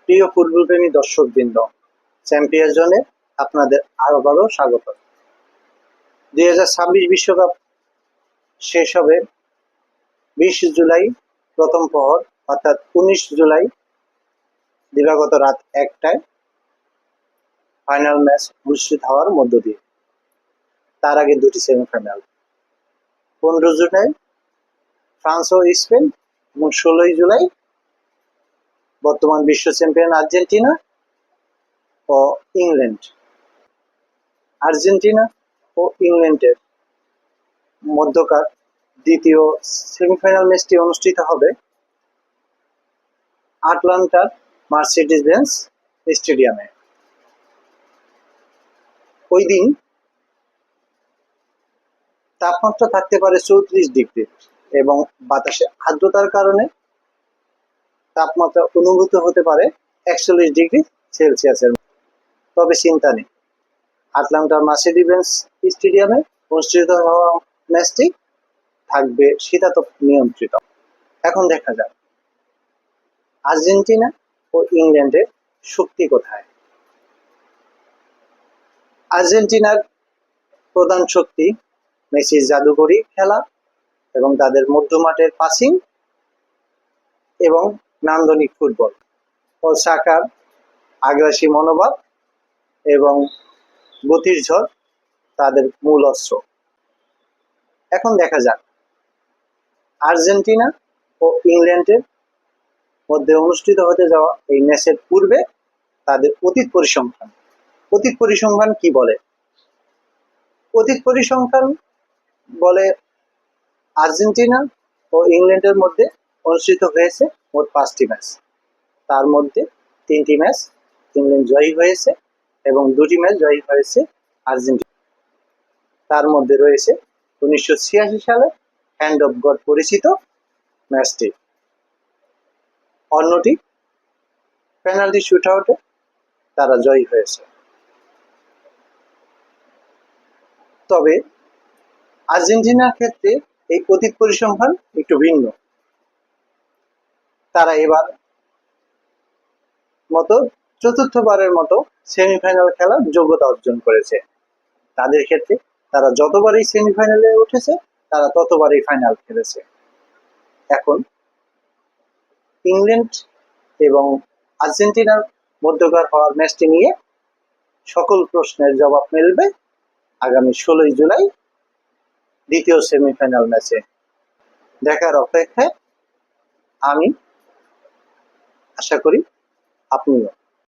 প্রিয় ফুটবলপ্রেমী দর্শকবৃন্দ, চ্যাম্পিয়ন্স জোনে আপনাদের আবারও স্বাগত। 2026 বিশ্বকাপ শেষ হবে 20 জুলাই প্রথম প্রহর, অর্থাৎ 19 জুলাই দিবাগত রাত 1টায় ফাইনাল ম্যাচ অনুষ্ঠিত হওয়ার মধ্য দিয়ে। তার আগে দুটি সেমিফাইনাল 15 জুলাই ফ্রান্স ও স্পেন এবং 16 জুলাই বর্তমান বিশ্ব চ্যাম্পিয়ন আর্জেন্টিনা ও ইংল্যান্ড। আর্জেন্টিনা ও ইংল্যান্ডের মধ্যকার দ্বিতীয় সেমিফাইনাল ম্যাচটি অনুষ্ঠিত হবে আটলান্টার মার্সিডিজ বেঞ্জ স্টেডিয়ামে। ওই দিন তাপমাত্রা থাকতে পারে 34 ডিগ্রি এবং বাতাসে আর্দ্রতার কারণে তাপমাত্রা অনুভূত হতে পারে 41 ডিগ্রি সেলসিয়াসের। তবে চিন্তা নেই, আটলান্টার মার্সিডিজ বেঞ্জ স্টেডিয়ামে অনুষ্ঠিত হওয়া ম্যাচটি থাকবে শীতাতপ নিয়ন্ত্রিত। এখন দেখা যাক আর্জেন্টিনা ও ইংল্যান্ডের শক্তি কোথায়। আর্জেন্টিনার প্রধান শক্তি মেসির জাদুকরী খেলা এবং তাদের মধ্যমাঠের পাসিং এবং নান্দনিক ফুটবল ও সাকার আগ্রাসী মনোভাব এবং গতির ঝড় তাদের মূল অস্ত্র। এখন দেখা যাক আর্জেন্টিনা ও ইংল্যান্ডের মধ্যে অনুষ্ঠিত হতে যাওয়া এই ম্যাচের পূর্বে তাদের অতীত পরিসংখ্যান। অতীত পরিসংখ্যান কি বলে? অতীত পরিসংখ্যান বলে আর্জেন্টিনা ও ইংল্যান্ডের মধ্যে অনুষ্ঠিত হয়েছে মোট 5টি ম্যাচ। তার মধ্যে 3টি ম্যাচ ইংল্যান্ড জয়ী হয়েছে এবং 2টি ম্যাচ জয়ী হয়েছে আর্জেন্টিনা। তার মধ্যে রয়েছে 1986 সালে হ্যান্ড অফ গড পরিচিত ম্যাচটি। অন্যটি পেনাল্টি শুটআউটে তারা জয়ী হয়েছে। তবে আর্জেন্টিনার ক্ষেত্রে এই অতীত পরিসংখ্যান একটু ভিন্ন। তারা এবার মতো চতুর্থবারের মতো সেমিফাইনাল খেলার যোগ্যতা অর্জন করেছে। তাদের ক্ষেত্রে তারা যতবারই সেমিফাইনালে উঠেছে তারা ততবারই ফাইনাল খেলেছে। এখন ইংল্যান্ড এবং আর্জেন্টিনার মধ্যকার হওয়ার ম্যাচটি নিয়ে সকল প্রশ্নের জবাব মিলবে আগামী 16 জুলাই দ্বিতীয় সেমিফাইনাল ম্যাচে। দেখার অপেক্ষায় আমি, আশা করি আপনিও।